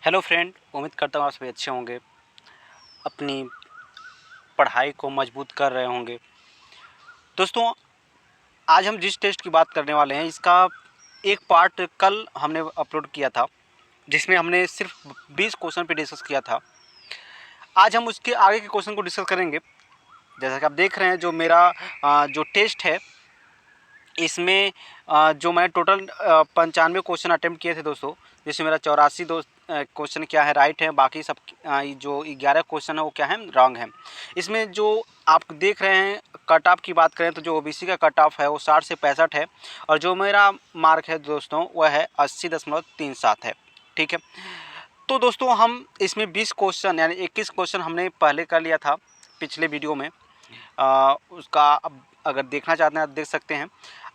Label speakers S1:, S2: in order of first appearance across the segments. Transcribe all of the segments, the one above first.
S1: Hello friend, उम्मीद करता हूँ आप सभी अच्छे होंगे, अपनी पढ़ाई को मजबूत कर रहे होंगे। दोस्तों, आज हम जिस टेस्ट की बात करने वाले हैं इसका एक पार्ट कल हमने अपलोड किया था, जिसमें हमने सिर्फ 20 क्वेश्चन पे डिस्कस किया था। आज हम उसके आगे के क्वेश्चन को डिस्कस करेंगे। जैसा कि आप देख रहे हैं, जो मेरा जो टेस्ट है इसमें जो मैंने टोटल 95 क्वेश्चन अटेम्प्ट किए थे दोस्तों, जिसमें मेरा 84 क्वेश्चन क्या है राइट है, बाकी सब जो 11 क्वेश्चन है वो क्या है रॉन्ग है। इसमें जो आप देख रहे हैं कट ऑफ की बात करें तो जो ओबीसी का कट ऑफ है वो 60 से 65 है, और जो मेरा मार्क है दोस्तों वह है 80.37 है। ठीक है, तो दोस्तों हम इसमें 20 क्वेश्चन यानी 21 क्वेश्चन हमने पहले कर लिया था पिछले वीडियो में। उसका अब अगर देखना चाहते हैं आप देख सकते हैं।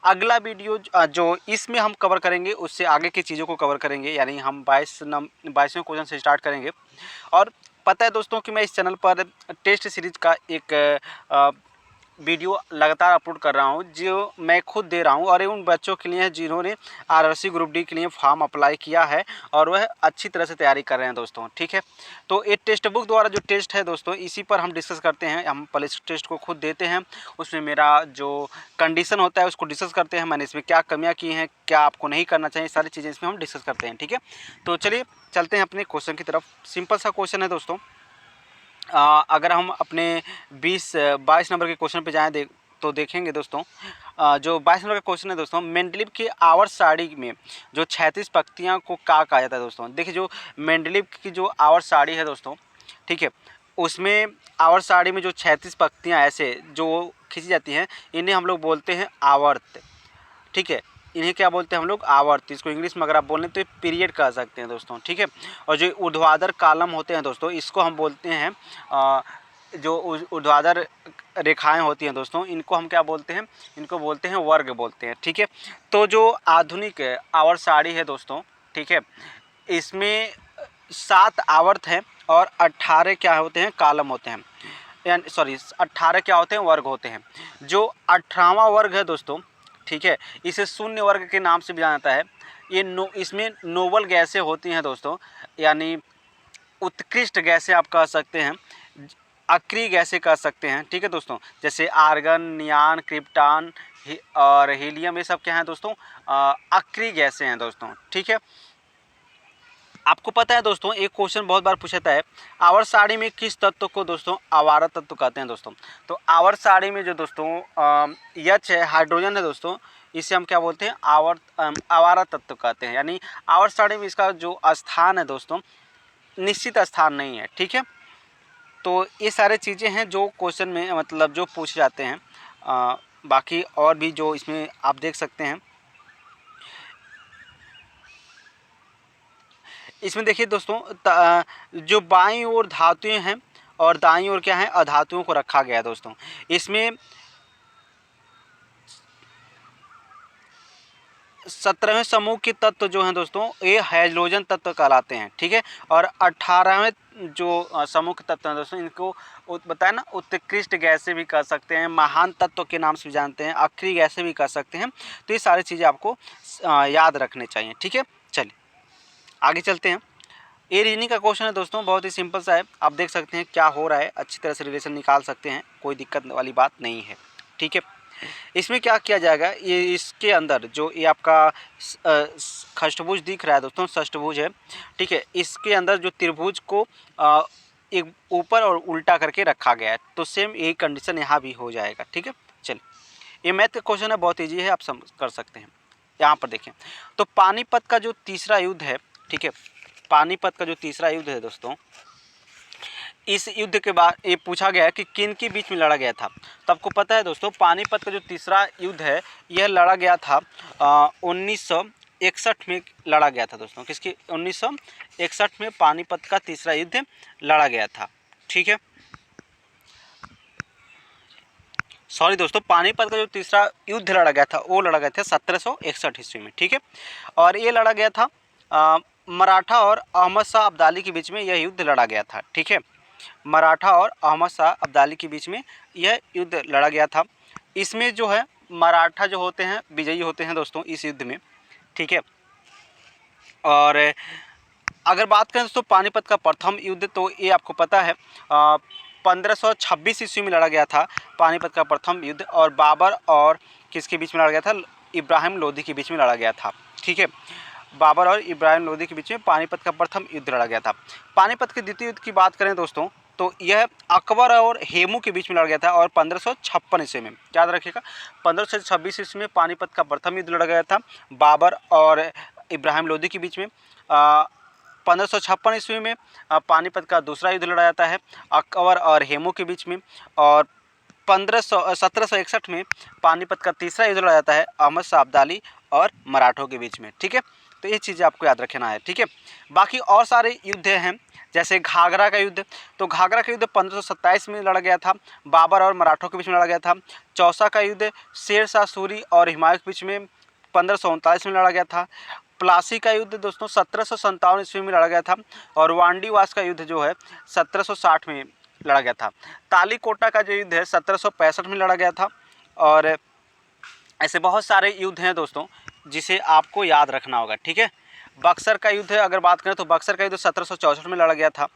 S1: अगला वीडियो जो इसमें हम कवर करेंगे उससे आगे की चीज़ों को कवर करेंगे, यानी हम 22वें क्वेश्चन से स्टार्ट करेंगे। और पता है दोस्तों कि मैं इस चैनल पर टेस्ट सीरीज़ का एक वीडियो लगातार अपलोड कर रहा हूं, जो मैं खुद दे रहा हूं, और ये उन बच्चों के लिए है जिन्होंने आरआरसी ग्रुप डी के लिए फॉर्म अप्लाई किया है और वह अच्छी तरह से तैयारी कर रहे हैं दोस्तों। ठीक है, तो ये टेक्स्ट बुक द्वारा जो टेस्ट है दोस्तों इसी पर हम डिस्कस करते हैं। हम पहले इस टेस्ट को खुद देते हैं, उसमें मेरा जो कंडीशन होता है उसको डिस्कस करते हैं, मैंने इसमें क्या कमियाँ की हैं, क्या आपको नहीं करना चाहिए, सारी चीज़ें इसमें हम डिस्कस करते हैं। ठीक है, तो चलिए चलते हैं अपने क्वेश्चन की तरफ। सिंपल सा क्वेश्चन है दोस्तों। अगर हम अपने 22 नंबर के क्वेश्चन पे जाएँ तो देखेंगे दोस्तों, जो 22 नंबर का क्वेश्चन है दोस्तों, मेंडलीव की आवर्त सारणी में जो 36 पंक्तियाँ को क्या कहा जाता है दोस्तों। देखिए, जो मेंडलीव की जो आवर्त सारणी है दोस्तों, ठीक है, उसमें आवर्त सारणी में जो 36 पंक्तियाँ ऐसे जो खींची जाती हैं इन्हें हम लोग बोलते हैं आवर्त। ठीक है, इन्हें क्या बोलते हैं हम लोग आवर्त। इसको इंग्लिश में अगर आप बोलें तो ये पीरियड कह सकते हैं दोस्तों। ठीक है, और जो ऊर्ध्वाधर कॉलम होते हैं दोस्तों इसको हम बोलते हैं जो ऊर्ध्वाधर रेखाएं होती हैं दोस्तों इनको हम क्या बोलते हैं, इनको बोलते हैं वर्ग बोलते हैं। ठीक है, तो जो आधुनिक आवर्त सारणी है दोस्तों, ठीक है, इसमें 7 आवर्त हैं और 18 क्या होते हैं कॉलम होते हैं, यानी सॉरी 18 क्या होते हैं वर्ग होते हैं। जो 18वां वर्ग है दोस्तों, ठीक है, इसे शून्य वर्ग के नाम से भी जाना जाता है। ये इसमें नोबल गैसें होती हैं दोस्तों, यानी उत्कृष्ट गैसें आप कह सकते हैं, अक्रिय गैसें कह सकते हैं। ठीक है दोस्तों, जैसे आर्गन, नियान, क्रिप्टॉन और हीलियम, ये सब क्या हैं दोस्तों अक्रिय गैसें हैं दोस्तों। ठीक है, आपको पता है दोस्तों एक क्वेश्चन बहुत बार पूछा जाता है, आवर्त सारणी में किस तत्व को दोस्तों आवारा तत्व कहते हैं दोस्तों। तो आवर्त सारणी में जो दोस्तों एच है, हाइड्रोजन है दोस्तों, इसे हम क्या बोलते हैं आवारा तत्व कहते हैं। यानी आवर्त सारणी में इसका जो स्थान है दोस्तों निश्चित स्थान नहीं है। ठीक है, तो ये सारे चीज़ें हैं जो क्वेश्चन में मतलब जो पूछे जाते हैं। बाकी और भी जो इसमें आप देख सकते हैं, इसमें देखिए दोस्तों जो बाईं ओर धातुएं हैं और दाईं ओर क्या है अधातुओं को रखा गया है दोस्तों। इसमें 17वें समूह के तत्व जो हैं दोस्तों ये हाइड्रोजन तत्व कहलाते हैं। ठीक है, और 18वें जो समूह के तत्व हैं दोस्तों इनको बताया ना उत्कृष्ट गैसें भी कह सकते हैं, महान तत्व के नाम से भी जानते हैं, अक्रिय गैसें भी कह सकते हैं। तो ये सारी चीज़ें आपको याद रखने चाहिए। ठीक है, चलिए आगे चलते हैं। ये रीजनिंग का क्वेश्चन है दोस्तों, बहुत ही सिंपल सा है, आप देख सकते हैं क्या हो रहा है, अच्छी तरह से रिलेशन निकाल सकते हैं, कोई दिक्कत वाली बात नहीं है। ठीक है, इसमें क्या किया जाएगा, ये इसके अंदर जो ये आपका खष्टभुज दिख रहा है दोस्तों, षष्ठभुज है। ठीक है, इसके अंदर जो त्रिभुज को एक ऊपर और उल्टा करके रखा गया है, तो सेम यही कंडीशन यहाँ भी हो जाएगा। ठीक है, चलिए ये मैथ का क्वेश्चन है, बहुत ईजी है, आप समझ कर सकते हैं। यहाँ पर देखें तो पानीपत का जो तीसरा युद्ध है, ठीक है, पानीपत का जो तीसरा युद्ध है दोस्तों, इस युद्ध के बाद ये पूछा गया है कि किन के बीच में लड़ा गया था। तो आपको पता है दोस्तों पानीपत का जो तीसरा युद्ध है यह लड़ा गया था 1961 में लड़ा गया था दोस्तों। किसकी 1961 में पानीपत का तीसरा युद्ध लड़ा गया था। ठीक है, सॉरी दोस्तों, पानीपत का जो तीसरा युद्ध लड़ा गया था वो लड़ा गया था 1761 ईस्वी में। ठीक है, और ये लड़ा गया था मराठा और अहमद शाह अब्दाली के बीच में यह युद्ध लड़ा गया था। ठीक है, मराठा और अहमद शाह अब्दाली के बीच में यह युद्ध लड़ा गया था। इसमें जो है मराठा जो होते हैं विजयी होते हैं दोस्तों इस युद्ध में। ठीक है, और अगर बात करें दोस्तों पानीपत का प्रथम युद्ध, तो ये आपको पता है 1526 ईस्वी में लड़ा गया था पानीपत का प्रथम युद्ध, और बाबर और किसके बीच में लड़ा गया था, इब्राहिम लोदी के बीच में लड़ा गया था। ठीक है, बाबर और इब्राहिम लोदी के बीच में पानीपत का प्रथम युद्ध लड़ा गया था। पानीपत के द्वितीय युद्ध की बात करें दोस्तों, तो यह अकबर और हेमू के बीच में लड़ा गया था और 1556 ईस्वी में, याद रखिएगा 1526 ईस्वी में पानीपत का प्रथम युद्ध लड़ा गया था बाबर और इब्राहिम लोदी के बीच में। 1556 ईस्वी में पानीपत का दूसरा युद्ध लड़ा जाता है अकबर और हेमू के बीच में, और 1761 में पानीपत का तीसरा युद्ध लड़ा जाता है अहमद शाह अब्दाली और मराठों के बीच में। ठीक है, तो ये चीज़ें आपको याद रखना है। ठीक है, बाकी और सारे युद्ध हैं, जैसे घाघरा का युद्ध, तो घाघरा का युद्ध 1527 में लड़ा गया था, बाबर और मराठों के बीच में लड़ा गया था। चौसा का युद्ध शेर शाह सूरी और हुमायूं के बीच में 1539 में लड़ा गया था। प्लासी का युद्ध दोस्तों 1757 ईस्वी में लड़ा गया था, और वांडीवास का युद्ध जो है 1760 में लड़ा गया था। तालीकोटा का जो युद्ध है 1765 में लड़ा गया था। और ऐसे बहुत सारे युद्ध हैं दोस्तों जिसे आपको याद रखना होगा। ठीक है, बक्सर का युद्ध अगर बात करें तो बक्सर का युद्ध 1764 में लड़ा गया था।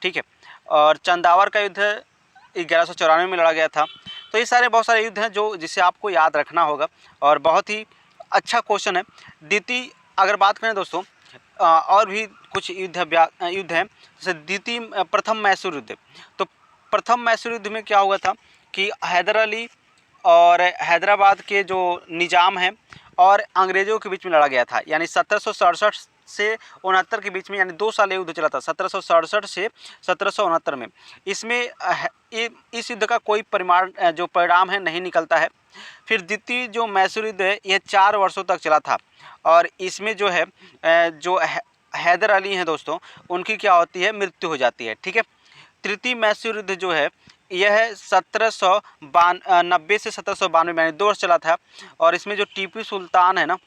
S1: ठीक है, और चंदावर का युद्ध 1194 में लड़ा गया था। तो ये सारे बहुत सारे युद्ध हैं जो जिसे आपको याद रखना होगा, और बहुत ही अच्छा क्वेश्चन है। द्वितीय अगर बात करें दोस्तों और भी कुछ युद्ध हैं, जैसे द्वितीय प्रथम मैसूर युद्ध। तो प्रथम मैसूर युद्ध में क्या हुआ था कि हैदर अली और हैदराबाद के जो निज़ाम हैं और अंग्रेज़ों के बीच में लड़ा गया था, यानी 1767 से 69 के बीच में, यानी 2 साल युद्ध चला था 1767 से 1769 में। इसमें इस युद्ध का कोई परिणाम है नहीं निकलता है। फिर द्वितीय जो मैसूर युद्ध है यह 4 वर्षों तक चला था, और इसमें जो है जो हैदर अली हैं दोस्तों उनकी क्या होती है, मृत्यु हो जाती है। ठीक है, तृतीय मैसूर युद्ध जो है यह 1790 से 1792 में 2 वर्ष चला था, और इसमें जो टीपू सुल्तान है ना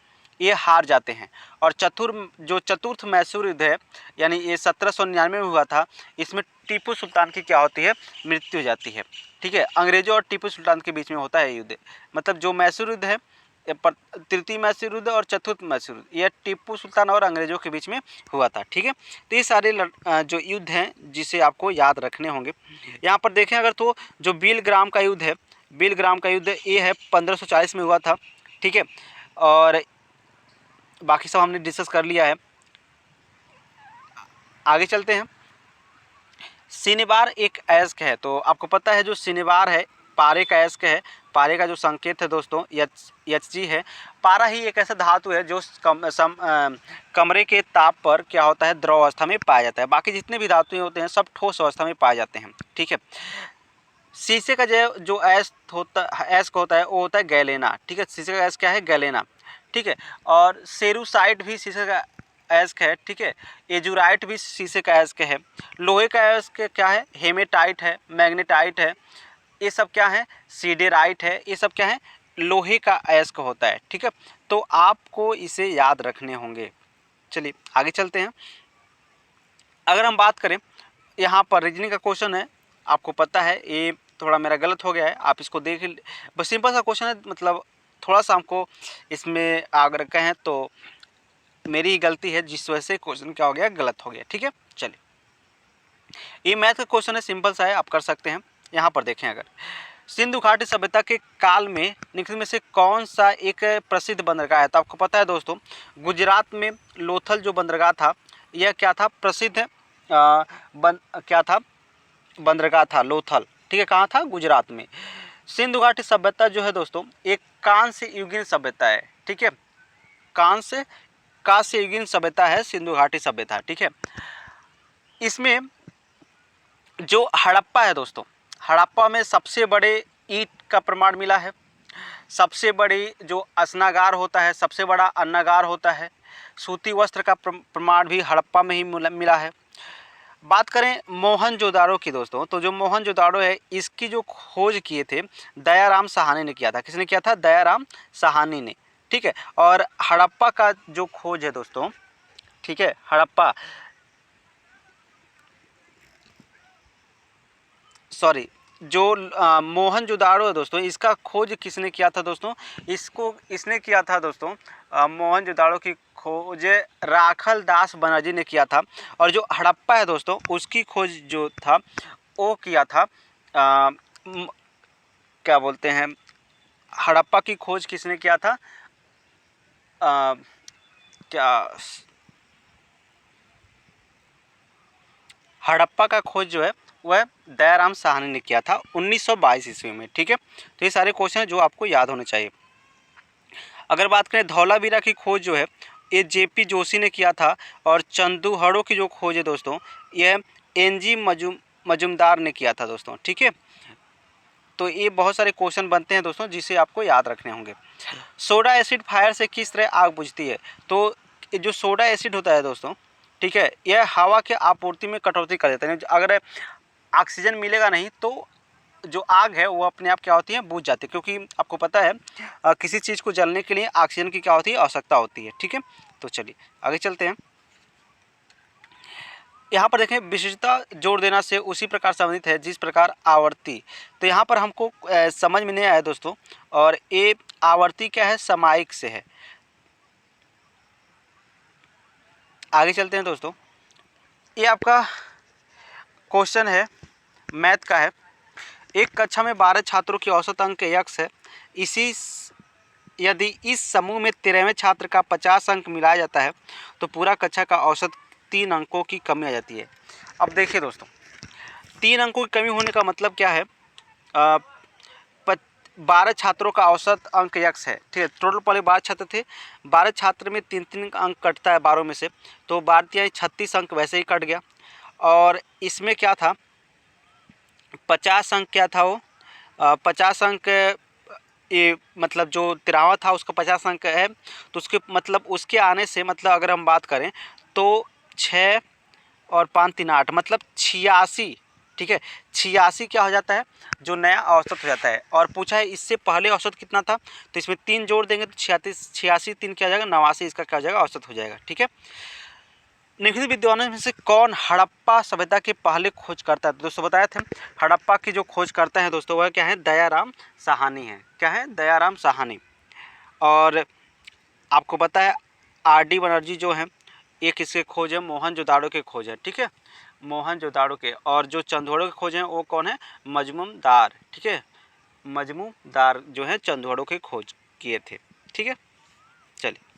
S1: ये हार जाते हैं। और चतुर्थ मैसूर युद्ध है, यानी ये 1799 में हुआ था, इसमें टीपू सुल्तान की क्या होती है, मृत्यु हो जाती है। ठीक है, अंग्रेजों और टीपू सुल्तान के बीच में होता है युद्ध, मतलब जो मैसूर युद्ध है तृतीय मैसूर युद्ध और चतुर्थ मैसूर युद्ध यह टीपू सुल्तान और अंग्रेजों के बीच में हुआ था। ठीक है, तो ये सारे जो युद्ध हैं जिसे आपको याद रखने होंगे। यहाँ पर देखें अगर तो जो बिलग्राम का युद्ध है, बिलग्राम का युद्ध ये है 1540 में हुआ था। ठीक है, और बाकी सब हमने डिस्कस कर लिया है, आगे चलते हैं। शनिवार एक अयस्क है, तो आपको पता है जो शनिवार है पारे का अयस्क है। पारे का जो संकेत है दोस्तों Hg है। पारा ही एक ऐसा धातु है जो कमरे के ताप पर क्या होता है, द्रव अवस्था में पाया जाता है। बाकी जितने भी धातुएं होते हैं सब ठोस अवस्था में पाए जाते हैं। ठीक है, शीशे का जो अयस्क होता है वो होता है गैलेना। ठीक है, शीशे का अयस्क क्या है, गैलेना। ठीक है, और सेरुसाइट भी शीशे का अयस्क है। ठीक है, एजुराइट भी शीशे का अयस्क है। लोहे का अयस्क क्या है, हेमेटाइट है, मैग्नेटाइट है, ये सब क्या है, सीडेराइट है, ये सब क्या है, लोहे का अयस्क होता है। ठीक है, तो आपको इसे याद रखने होंगे। चलिए आगे चलते हैं। अगर हम बात करें यहाँ पर रीजनिंग का क्वेश्चन है, आपको पता है ये थोड़ा मेरा गलत हो गया है, आप इसको देख, बस सिंपल सा क्वेश्चन है, मतलब थोड़ा सा हमको इसमें अगर कहें तो मेरी ही गलती है जिस वजह से क्वेश्चन क्या हो गया, गलत हो गया। ठीक है, चलिए ये मैथ का क्वेश्चन है, सिंपल सा है, आप कर सकते हैं। यहाँ पर देखें अगर सिंधु घाटी सभ्यता के काल में निम्न में से कौन सा एक प्रसिद्ध बंदरगाह है, तो आपको पता है दोस्तों गुजरात में लोथल जो बंदरगाह था यह क्या था, प्रसिद्ध क्या था, बंदरगाह था लोथल। ठीक है, कहाँ था, गुजरात में। सिंधु घाटी सभ्यता जो है दोस्तों एक कांस्य युगीन सभ्यता है। ठीक है, कांस्य युगीन सभ्यता है सिंधु घाटी सभ्यता। ठीक है, इसमें जो हड़प्पा है दोस्तों, हड़प्पा में सबसे बड़े ईंट का प्रमाण मिला है, सबसे बड़ी जो स्नागार होता है, सबसे बड़ा अन्नागार होता है, सूती वस्त्र का प्रमाण भी हड़प्पा में ही मिला है। बात करें मोहनजोदाड़ो की दोस्तों, तो जो मोहनजोदाड़ो है इसकी जो खोज किए थे दयाराम साहनी ने किया था। किसने किया था, दयाराम साहनी ने। ठीक है, और हड़प्पा का जो खोज है दोस्तों, ठीक है, हड़प्पा जो मोहनजोदाड़ो है दोस्तों इसका खोज किसने किया था दोस्तों, इसने किया था दोस्तों मोहनजोदाड़ो की खोज राखल दास बनर्जी ने किया था। और जो हड़प्पा है दोस्तों, उसकी खोज जो था वो किया था क्या बोलते हैं, हड़प्पा की खोज किसने किया था? क्या हड़प्पा का खोज जो है वह दयाराम साहनी ने किया था 1922 ईस्वी में। ठीक है, तो ये सारे क्वेश्चन हैं जो आपको याद होने चाहिए। अगर बात करें धौलावीरा की खोज जो है ये जेपी जोशी ने किया था। और चंदूहड़ों की जो खोज है दोस्तों यह एनजी मजुमदार ने किया था दोस्तों। ठीक है, तो ये बहुत सारे क्वेश्चन बनते हैं दोस्तों जिसे आपको याद रखने होंगे। सोडा एसिड फायर से किस तरह आग बुझती है? तो ये जो सोडा एसिड होता है दोस्तों, ठीक है, यह हवा के आपूर्ति में कटौती कर देता है। अगर ऑक्सीजन मिलेगा नहीं तो जो आग है वो अपने आप क्या होती है, बुझ जाती है। क्योंकि आपको पता है किसी चीज़ को जलने के लिए ऑक्सीजन की क्या होती है, आवश्यकता होती है। ठीक है, तो चलिए आगे चलते हैं। यहाँ पर देखें विशिष्टता जोड़ देना से उसी प्रकार संबंधित है जिस प्रकार आवर्ती। तो यहाँ पर हमको समझ में नहीं आया दोस्तों, और ये आवर्ती क्या है, सामायिक से है। आगे चलते हैं दोस्तों। ये आपका क्वेश्चन है मैथ का है। एक कक्षा में 12 छात्रों की औसत अंक x है। यदि इस समूह में 13वें छात्र का 50 अंक मिलाया जाता है तो पूरा कक्षा का औसत 3 अंकों की कमी आ जाती है। अब देखिए दोस्तों, 3 अंकों की कमी होने का मतलब क्या है? 12 छात्रों का औसत अंक x है। ठीक है, टोटल पहले 12 छात्र थे, 12 छात्र में 3-3 अंक कटता है 12 में से, तो 12 36 अंक वैसे ही कट गया। और इसमें क्या था, 50 अंक क्या था वो, 50 अंक ये मतलब जो 13वां था उसका 50 अंक है। तो उसके मतलब उसके आने से मतलब अगर हम बात करें तो 6 और 5 3 8 मतलब 86। ठीक है, 86 क्या हो जाता है, जो नया औसत हो जाता है। और पूछा है इससे पहले औसत कितना था, तो इसमें 3 जोड़ देंगे तो 86 3 क्या हो जाएगा, 89, इसका क्या हो जाएगा, औसत हो जाएगा। ठीक है, निम्नलिखित विद्वानों में से कौन हड़प्पा सभ्यता के पहले खोज करता है? दोस्तों बताया थे हड़प्पा की जो खोज करता है दोस्तों वह क्या है, दयाराम साहनी है। क्या है, दयाराम साहनी। और आपको पता है आर.डी. बनर्जी जो है ये किसके खोज है, मोहनजोदाड़ो के खोज है। ठीक है, मोहनजोदाड़ो के। और जो चंदोड़ो के खोज हैं वो कौन है, मजमूदार। ठीक है, मजमूदार जो है चंदोड़ो के खोज किए थे। ठीक है, चलिए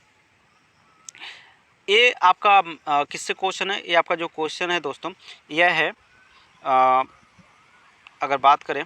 S1: ये आपका किससे क्वेश्चन है, ये आपका जो क्वेश्चन है दोस्तों यह है अगर बात करें